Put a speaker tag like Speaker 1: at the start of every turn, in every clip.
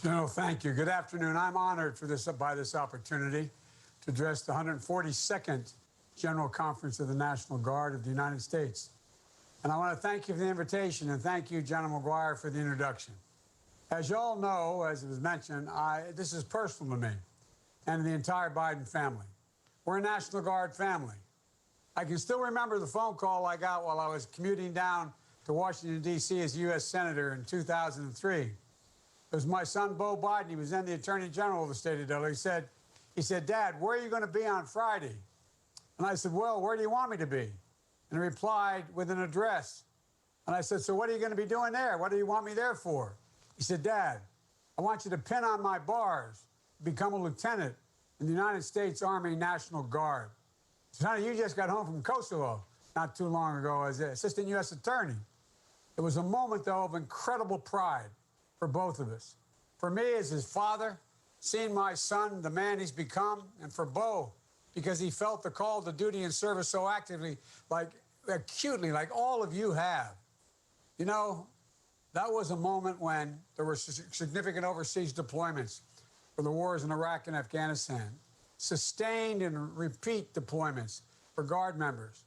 Speaker 1: General, thank you. Good afternoon. I'm honored by this opportunity to address the 142nd General Conference of the National Guard of the United States. And I want to thank you for the invitation, and thank you, General McGuire, for the introduction. As you all know, as it was mentioned, this is personal to me and the entire Biden family. We're a National Guard family. I can still remember the phone call I got while I was commuting down to Washington, D.C. as U.S. Senator in 2003. It was my son, Beau Biden. He was then the Attorney General of the state of Delaware. He said, Dad, where are you going to be on Friday? And I said, well, where do you want me to be? And he replied with an address. And I said, so what are you going to be doing there? What do you want me there for? He said, Dad, I want you to pin on my bars, become a lieutenant in the United States Army National Guard. So, honey, you just got home from Kosovo not too long ago as Assistant U.S. Attorney. It was a moment, though, of incredible pride for both of us. For me as his father, seeing my son, the man he's become, and for Beau, because he felt the call to duty and service so actively, acutely, like all of you have. You know, that was a moment when there were significant overseas deployments for the wars in Iraq and Afghanistan, sustained and repeat deployments for Guard members.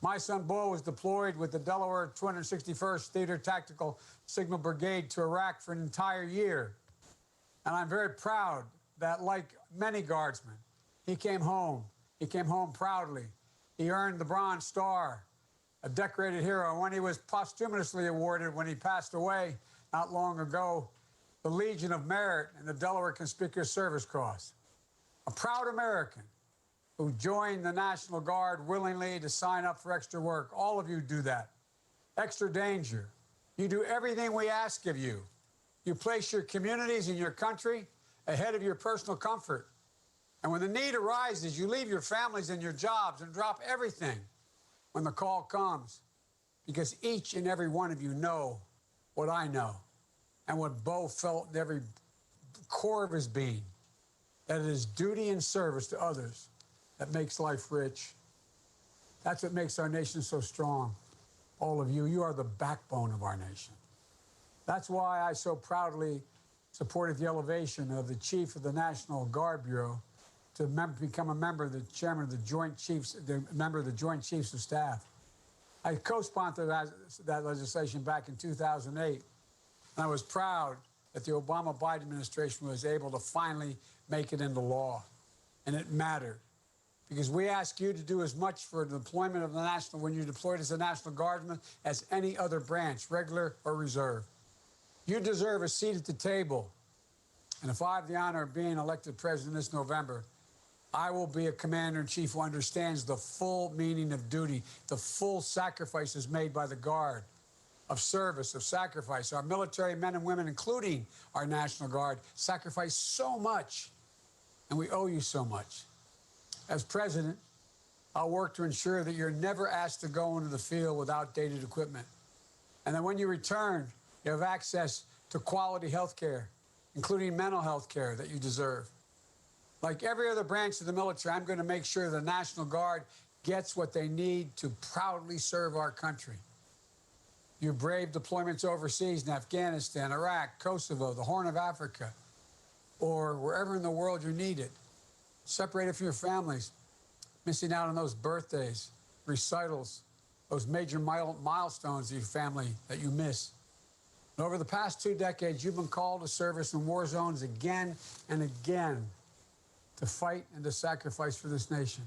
Speaker 1: My son Beau was deployed with the Delaware 261st Theater Tactical Signal Brigade to Iraq for an entire year. And I'm very proud that, like many Guardsmen, he came home. He came home proudly. He earned the Bronze Star, a decorated hero. When he was posthumously awarded, when he passed away not long ago, the Legion of Merit and the Delaware Conspicuous Service Cross. A proud American who joined the National Guard willingly to sign up for extra work. All of you do that. Extra danger. You do everything we ask of you. You place your communities and your country ahead of your personal comfort. And when the need arises, you leave your families and your jobs and drop everything when the call comes. Because each and every one of you know what I know and what Beau felt in every core of his being, that it is duty and service to others that makes life rich. That's what makes our nation so strong. All of you, you are the backbone of our nation. That's why I so proudly supported the elevation of the Chief of the National Guard Bureau to become a member, the chairman of the Joint Chiefs, member of the Joint Chiefs of Staff. I co-sponsored that legislation back in 2008, and I was proud that the Obama-Biden administration was able to finally make it into law, and it mattered. Because we ask you to do as much for the deployment of the National, when you're deployed as a National Guardsman, as any other branch, regular or reserve. You deserve a seat at the table. And if I have the honor of being elected president this November, I will be a commander-in-chief who understands the full meaning of duty, the full sacrifices made by the Guard, of service, of sacrifice. Our military men and women, including our National Guard, sacrifice so much, and we owe you so much. As president, I'll work to ensure that you're never asked to go into the field with outdated equipment, and that when you return, you have access to quality health care, including mental health care that you deserve. Like every other branch of the military, I'm going to make sure the National Guard gets what they need to proudly serve our country. Your brave deployments overseas in Afghanistan, Iraq, Kosovo, the Horn of Africa, or wherever in the world you're needed, separated from your families, missing out on those birthdays, recitals, those major milestones of your family that you miss. And over the past 2 decades, you've been called to service in war zones again and again to fight and to sacrifice for this nation.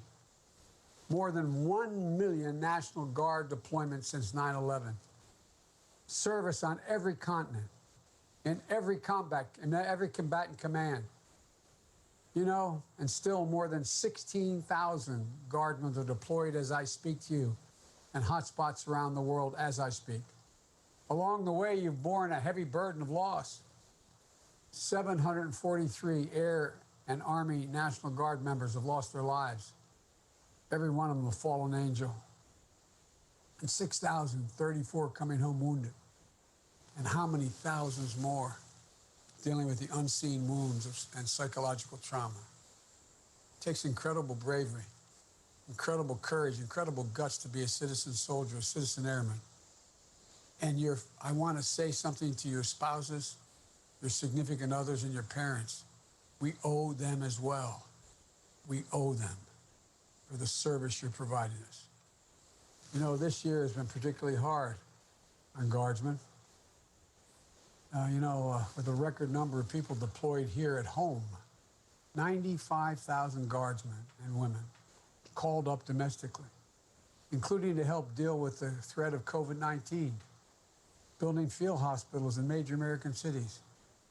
Speaker 1: More than 1 million National Guard deployments since 9/11. Service on every continent, in every combatant command. You know, and still more than 16,000 Guardsmen are deployed as I speak to you, and hotspots around the world as I speak. Along the way, you've borne a heavy burden of loss. 743 Air and Army National Guard members have lost their lives. Every one of them a fallen angel. And 6,034 coming home wounded. And how many thousands more dealing with the unseen wounds and psychological trauma. It takes incredible bravery, incredible courage, incredible guts to be a citizen soldier, a citizen airman. And I want to say something to your spouses, your significant others, and your parents. We owe them as well. We owe them for the service you're providing us. You know, this year has been particularly hard on Guardsmen. With a record number of people deployed here at home, 95,000 Guardsmen and women called up domestically, including to help deal with the threat of COVID-19, building field hospitals in major American cities,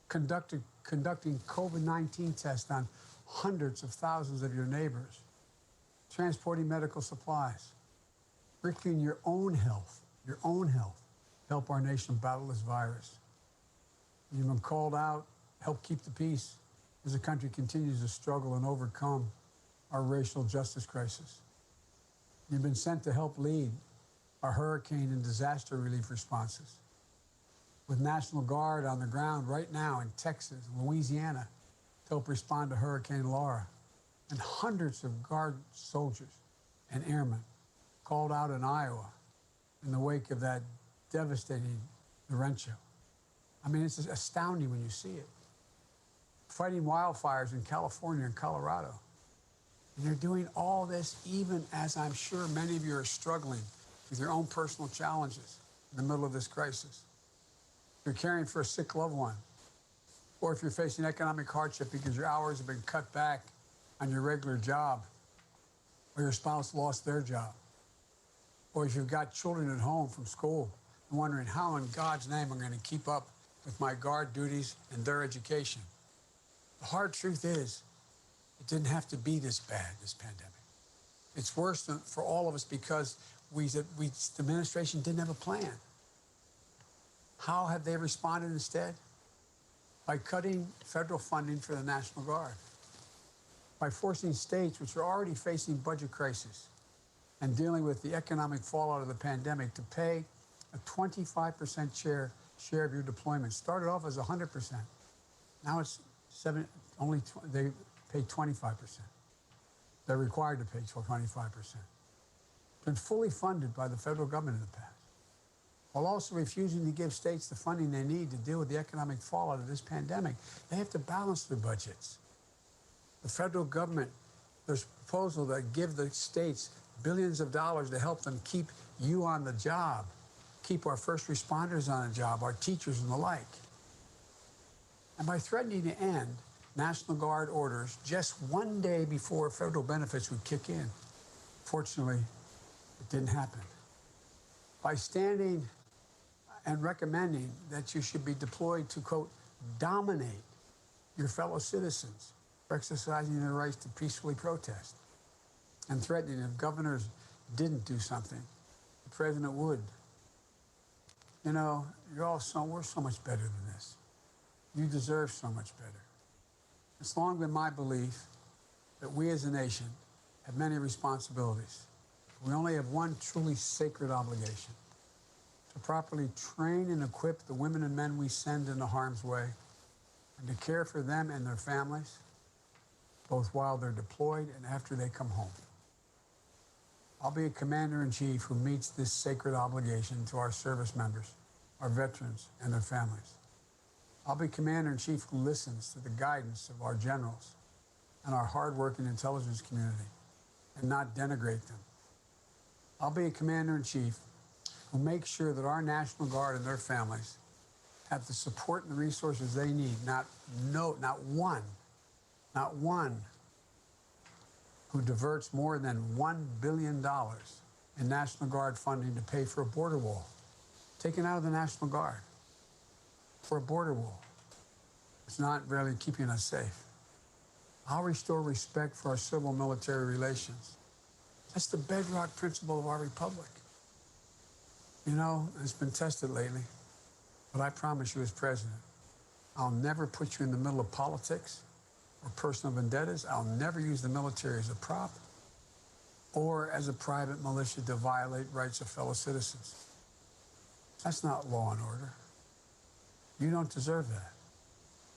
Speaker 1: conducting COVID-19 tests on hundreds of thousands of your neighbors, transporting medical supplies, risking your own health, help our nation battle this virus. You've been called out, help keep the peace as the country continues to struggle and overcome our racial justice crisis. You've been sent to help lead our hurricane and disaster relief responses, with National Guard on the ground right now in Texas and Louisiana to help respond to Hurricane Laura, and hundreds of Guard soldiers and airmen called out in Iowa in the wake of that devastating derecho. I mean, it's just astounding when you see it. Fighting wildfires in California and Colorado. And they're doing all this even as I'm sure many of you are struggling with your own personal challenges in the middle of this crisis. You're caring for a sick loved one, or if you're facing economic hardship because your hours have been cut back on your regular job, or your spouse lost their job, or if you've got children at home from school and wondering how in God's name I'm going to keep up with my Guard duties and their education. The hard truth is, it didn't have to be this bad, this pandemic. It's worse than for all of us because the administration didn't have a plan. How have they responded instead? By cutting federal funding for the National Guard, by forcing states, which are already facing budget crisis and dealing with the economic fallout of the pandemic, to pay a 25% share of your deployment. Started off as 100%. Now it's they pay 25%. They're required to pay 25%. Been fully funded by the federal government in the past, while also refusing to give states the funding they need to deal with the economic fallout of this pandemic. They have to balance their budgets. The federal government, there's a proposal that give the states billions of dollars to help them keep you on the job, keep our first responders on the job, our teachers and the like. And by threatening to end National Guard orders just one day before federal benefits would kick in, fortunately, it didn't happen. By standing and recommending that you should be deployed to, quote, dominate your fellow citizens for exercising their rights to peacefully protest, and threatening if governors didn't do something, the president would. You know, we're so much better than this. You deserve so much better. It's long been my belief that we as a nation have many responsibilities. We only have one truly sacred obligation: to properly train and equip the women and men we send into harm's way, and to care for them and their families, both while they're deployed and after they come home. I'll be a commander-in-chief who meets this sacred obligation to our service members, our veterans, and their families. I'll be commander-in-chief who listens to the guidance of our generals and our hard-working intelligence community and not denigrate them. I'll be a commander-in-chief who makes sure that our National Guard and their families have the support and the resources they need, not one who diverts more than $1 billion in National Guard funding to pay for a border wall, taken out of the National Guard for a border wall. It's not really keeping us safe. I'll restore respect for our civil-military relations. That's the bedrock principle of our republic. You know, it's been tested lately, but I promise you as president, I'll never put you in the middle of politics or personal vendettas. I'll never use the military as a prop or as a private militia to violate rights of fellow citizens. That's not law and order. You don't deserve that.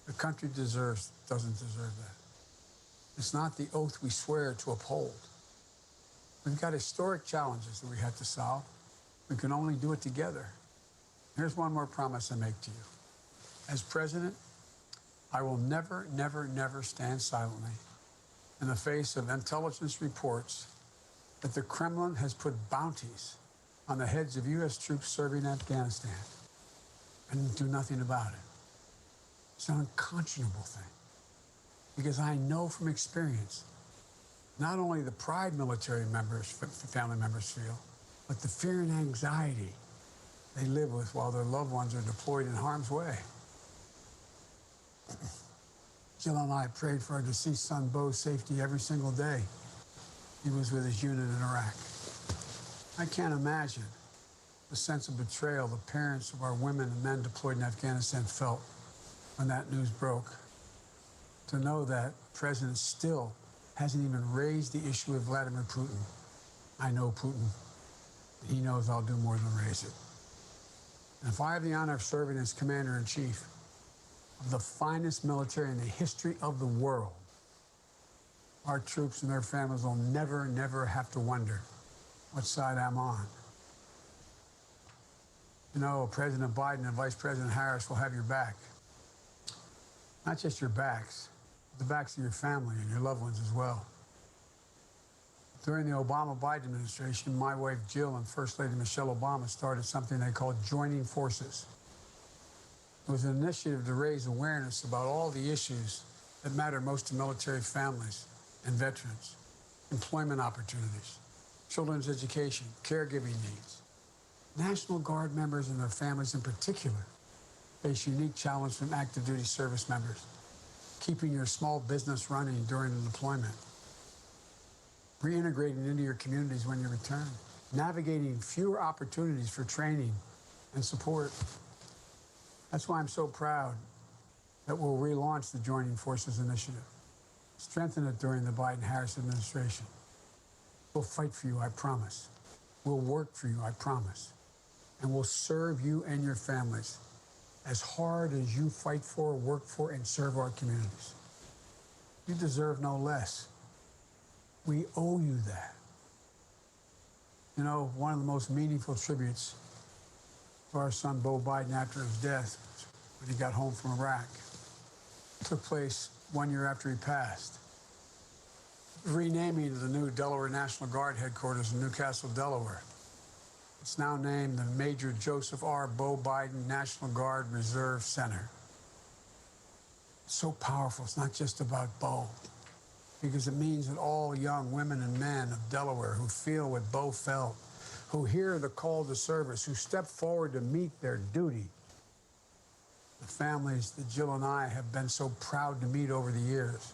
Speaker 1: The country doesn't deserve that. It's not the oath we swear to uphold. We've got historic challenges that we have to solve. We can only do it together. Here's one more promise I make to you. As president, I will never, never, never stand silently in the face of intelligence reports that the Kremlin has put bounties on the heads of U.S. troops serving in Afghanistan and do nothing about it. It's an unconscionable thing, because I know from experience not only the pride military members, family members feel, but the fear and anxiety they live with while their loved ones are deployed in harm's way. Jill and I prayed for our deceased son Beau's safety every single day he was with his unit in Iraq. I can't imagine the sense of betrayal the parents of our women and men deployed in Afghanistan felt when that news broke. To know that the president still hasn't even raised the issue with Vladimir Putin. I know Putin. He knows I'll do more than raise it. And if I have the honor of serving as Commander-in-Chief of the finest military in the history of the world, our troops and their families will never, never have to wonder what side I'm on. You know, President Biden and Vice President Harris will have your back. Not just your backs, but the backs of your family and your loved ones as well. During the Obama-Biden administration, my wife Jill and First Lady Michelle Obama started something they called Joining Forces. It was an initiative to raise awareness about all the issues that matter most to military families and veterans: employment opportunities, children's education, caregiving needs. National Guard members and their families in particular face unique challenge from active duty service members: keeping your small business running during the deployment, reintegrating into your communities when you return, navigating fewer opportunities for training and support. That's why I'm so proud that we'll relaunch the Joining Forces initiative, strengthen it during the Biden-Harris administration. We'll fight for you, I promise. We'll work for you, I promise. And we'll serve you and your families as hard as you fight for, work for, and serve our communities. You deserve no less. We owe you that. You know, one of the most meaningful tributes to our son Beau Biden after his death, when he got home from Iraq, took place 1 year after he passed. Renaming the new Delaware National Guard headquarters in Newcastle, Delaware. It's now named the Major Joseph R. Beau Biden National Guard Reserve Center. It's so powerful. It's not just about Beau, because it means that all young women and men of Delaware who feel what Beau felt, who hear the call to service, who step forward to meet their duty, the families that Jill and I have been so proud to meet over the years,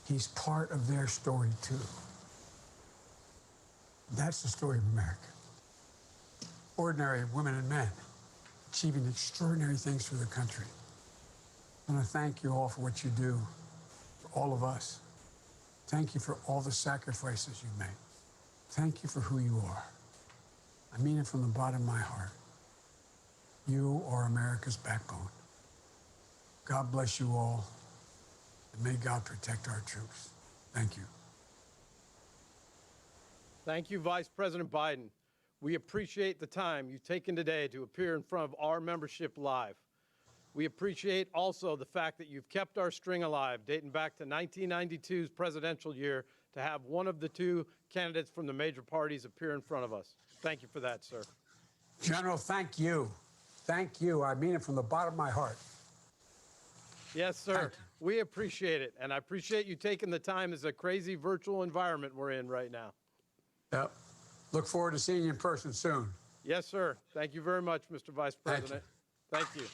Speaker 1: he's part of their story too. That's the story of America. Ordinary women and men achieving extraordinary things for the country. I want to thank you all for what you do, for all of us. Thank you for all the sacrifices you make. Thank you for who you are. I mean it from the bottom of my heart. You are America's backbone. God bless you all, and may God protect our troops. Thank you.
Speaker 2: Thank you, Vice President Biden. We appreciate the time you've taken today to appear in front of our membership live. We appreciate also the fact that you've kept our string alive, dating back to 1992's presidential year, to have one of the two candidates from the major parties appear in front of us. Thank you for that, sir.
Speaker 1: General, thank you. Thank you. I mean it from the bottom of my heart.
Speaker 2: Yes, sir. We appreciate it, and I appreciate you taking the time. It's a crazy virtual environment we're in right now.
Speaker 1: Yep. Look forward to seeing you in person soon.
Speaker 2: Yes, sir. Thank you very much, Mr. Vice President. Thank you.